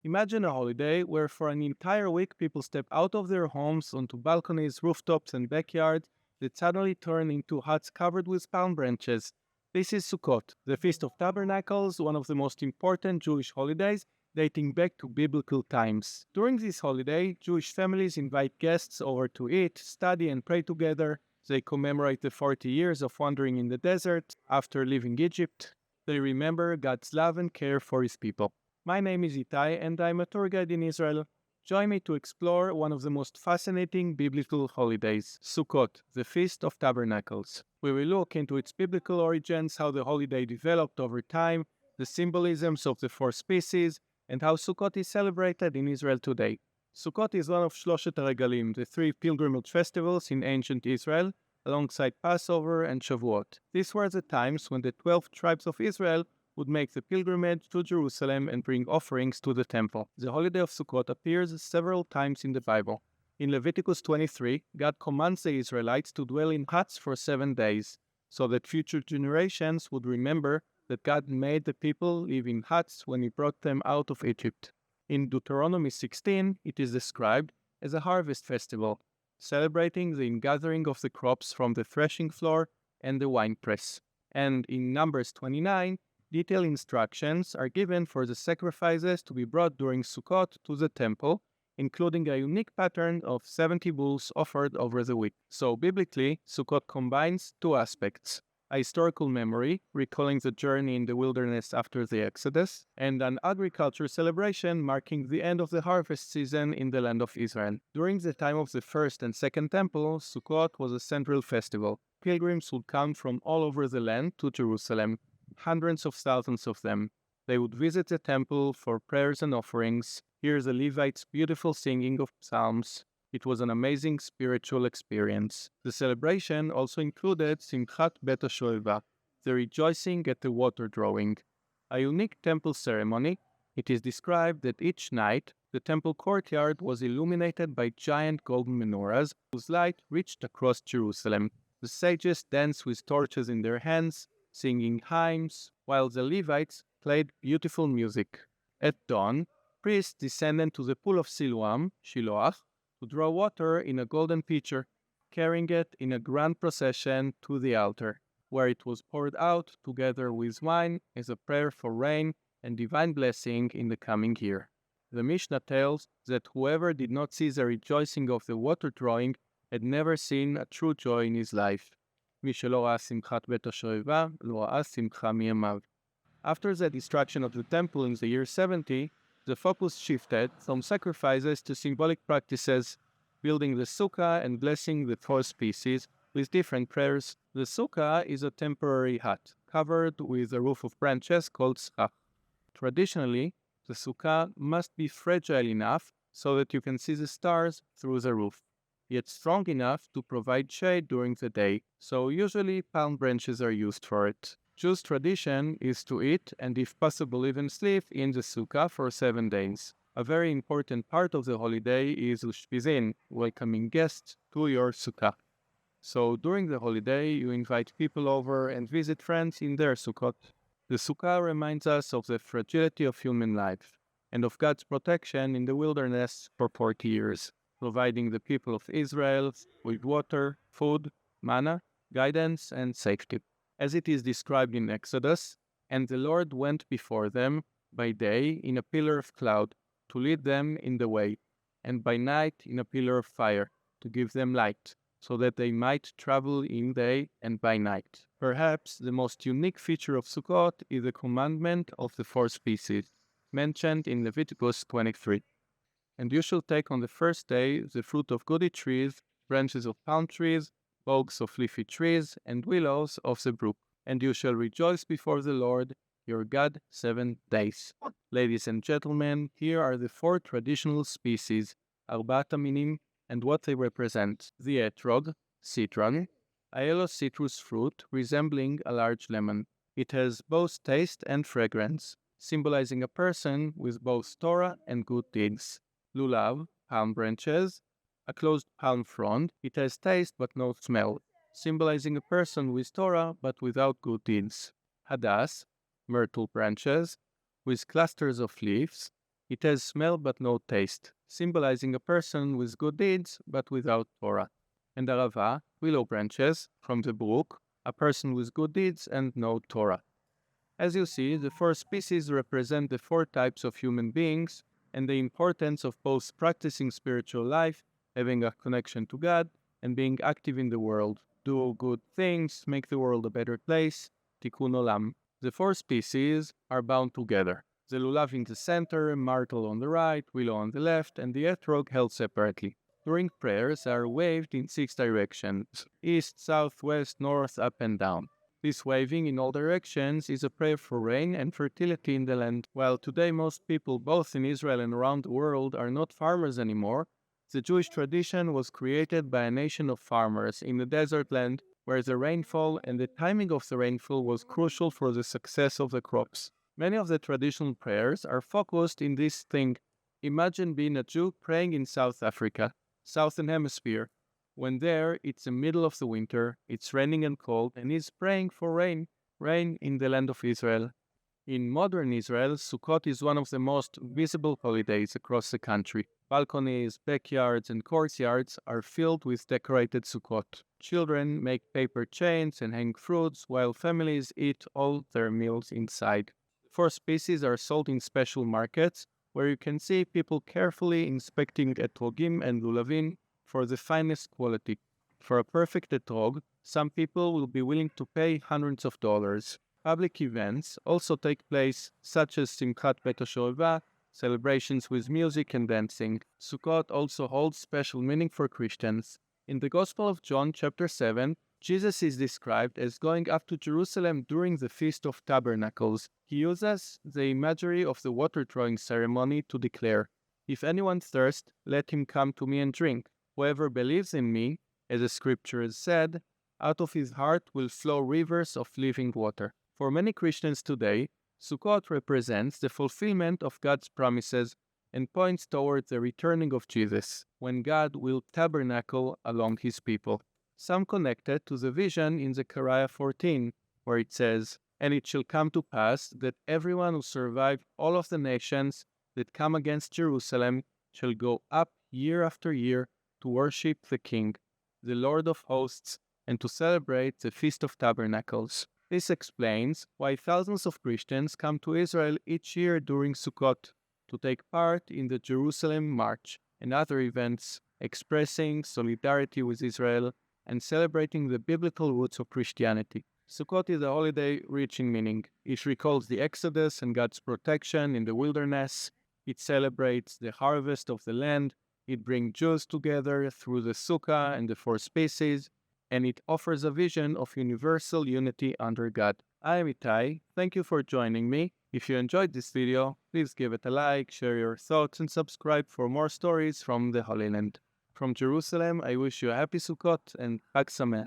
Imagine a holiday where for an entire week people step out of their homes onto balconies, rooftops, and backyards that suddenly turn into huts covered with palm branches. This is Sukkot, the Feast of Tabernacles, one of the most important Jewish holidays dating back to biblical times. During this holiday, Jewish families invite guests over to eat, study, and pray together. They commemorate the 40 years of wandering in the desert after leaving Egypt. They remember God's love and care for His people. My name is Itay, and I'm a tour guide in Israel. Join me to explore one of the most fascinating biblical holidays, Sukkot, the Feast of Tabernacles. We will look into its biblical origins, how the holiday developed over time, the symbolisms of the four species, and how Sukkot is celebrated in Israel today. Sukkot is one of Shloshet HaRegalim, the three pilgrimage festivals in ancient Israel, alongside Passover and Shavuot. These were the times when the 12 tribes of Israel would make the pilgrimage to Jerusalem and bring offerings to the temple. The holiday of Sukkot appears several times in the Bible. In Leviticus 23, God commands the Israelites to dwell in huts for 7 days, so that future generations would remember that God made the people live in huts when He brought them out of Egypt. In Deuteronomy 16, it is described as a harvest festival, celebrating the ingathering of the crops from the threshing floor and the winepress. And in Numbers 29, detailed instructions are given for the sacrifices to be brought during Sukkot to the temple, including a unique pattern of 70 bulls offered over the week. So biblically, Sukkot combines two aspects: a historical memory, recalling the journey in the wilderness after the Exodus, and an agriculture celebration marking the end of the harvest season in the land of Israel. During the time of the first and second temple, Sukkot was a central festival. Pilgrims would come from all over the land to Jerusalem, hundreds of thousands of them. They would visit the temple for prayers and offerings, hear the Levites' beautiful singing of psalms. It was an amazing spiritual experience. The celebration also included Simchat Beit HaShoeva, the rejoicing at the water drawing, a unique temple ceremony. It is described that each night the temple courtyard was illuminated by giant golden menorahs whose light reached across Jerusalem. The sages danced with torches in their hands, singing hymns, while the Levites played beautiful music. At dawn, priests descended to the pool of Siloam, Shiloach, to draw water in a golden pitcher, carrying it in a grand procession to the altar, where it was poured out together with wine as a prayer for rain and divine blessing in the coming year. The Mishnah tells that whoever did not see the rejoicing of the water drawing had never seen a true joy in his life. מי שלא ראה שמחת בית השואבה, לא ראה שמחה מימיו. After the destruction of the temple in the year 70, the focus shifted from sacrifices to symbolic practices, building the sukkah and blessing the four species with different prayers. The sukkah is a temporary hut, covered with a roof of branches called schach. Traditionally, the sukkah must be fragile enough so that you can see the stars through the roof, yet strong enough to provide shade during the day, so usually palm branches are used for it. Jews' tradition is to eat and, if possible, even sleep in the sukkah for 7 days. A very important part of the holiday is ushpizin, welcoming guests to your sukkah. So during the holiday, you invite people over and visit friends in their sukkot. The sukkah reminds us of the fragility of human life and of God's protection in the wilderness for 40 years, providing the people of Israel with water, food, manna, guidance, and safety. As it is described in Exodus, and the Lord went before them by day in a pillar of cloud to lead them in the way, and by night in a pillar of fire to give them light, so that they might travel in day and by night. Perhaps the most unique feature of Sukkot is the commandment of the four species, mentioned in Leviticus 23. And you shall take on the first day the fruit of goody trees, branches of palm trees, boughs of leafy trees, and willows of the brook. And you shall rejoice before the Lord your God 7 days. Ladies and gentlemen, here are the four traditional species, Arbat Aminim, and what they represent. The Etrog, citron, a yellow citrus fruit resembling a large lemon. It has both taste and fragrance, symbolizing a person with both Torah and good deeds. Lulav, palm branches, a closed palm frond. It has taste but no smell, symbolizing a person with Torah but without good deeds. Hadas, myrtle branches, with clusters of leaves, It has smell but no taste, symbolizing a person with good deeds but without Torah. And Arava, willow branches, from the brook, a person with good deeds and no Torah. As you see, the four species represent the four types of human beings and the importance of both practicing spiritual life, having a connection to God, and being active in the world. Do good things, make the world a better place, tikkun olam. The four species are bound together. The Lulav in the center, myrtle on the right, willow on the left, and the Etrog held separately. During prayers are waved in 6 directions: east, south, west, north, up and down. This waving in all directions is a prayer for rain and fertility in the land. While today most people, both in Israel and around the world, are not farmers anymore, the Jewish tradition was created by a nation of farmers in the desert land where the rainfall and the timing of the rainfall was crucial for the success of the crops. Many of the traditional prayers are focused in this thing. Imagine being a Jew praying in South Africa, Southern Hemisphere, when there, it's the middle of the winter, it's raining and cold, and he's praying for rain in the land of Israel. In modern Israel, Sukkot is one of the most visible holidays across the country. Balconies, backyards, and courtyards are filled with decorated Sukkot. Children make paper chains and hang fruits, while families eat all their meals inside. 4 species are sold in special markets, where you can see people carefully inspecting etrogim and lulavim for the finest quality. For a perfect etrog, some people will be willing to pay hundreds of dollars. Public events also take place, such as Simchat Beit HaShoeva, celebrations with music and dancing. Sukkot also holds special meaning for Christians. In the Gospel of John, chapter 7, Jesus is described as going up to Jerusalem during the Feast of Tabernacles. He uses the imagery of the water drawing ceremony to declare, "If anyone thirsts, let him come to me and drink. Whoever believes in me, as the scripture has said, out of his heart will flow rivers of living water." For many Christians today, Sukkot represents the fulfillment of God's promises and points toward the returning of Jesus, when God will tabernacle among his people. Some connect it to the vision in Zechariah 14, where it says, "And it shall come to pass that everyone who survived all of the nations that come against Jerusalem shall go up year after year to worship the King, the Lord of hosts, and to celebrate the Feast of Tabernacles." This explains why thousands of Christians come to Israel each year during Sukkot to take part in the Jerusalem March and other events expressing solidarity with Israel and celebrating the biblical roots of Christianity. Sukkot is a holiday rich in meaning. It recalls the Exodus and God's protection in the wilderness. It celebrates the harvest of the land. It brings Jews together through the Sukkah and the 4 species, and it offers a vision of universal unity under God. I am Itay. Thank you for joining me. If you enjoyed this video, please give it a like, share your thoughts, and subscribe for more stories from the Holy Land. From Jerusalem, I wish you a happy Sukkot and Chag Sameach.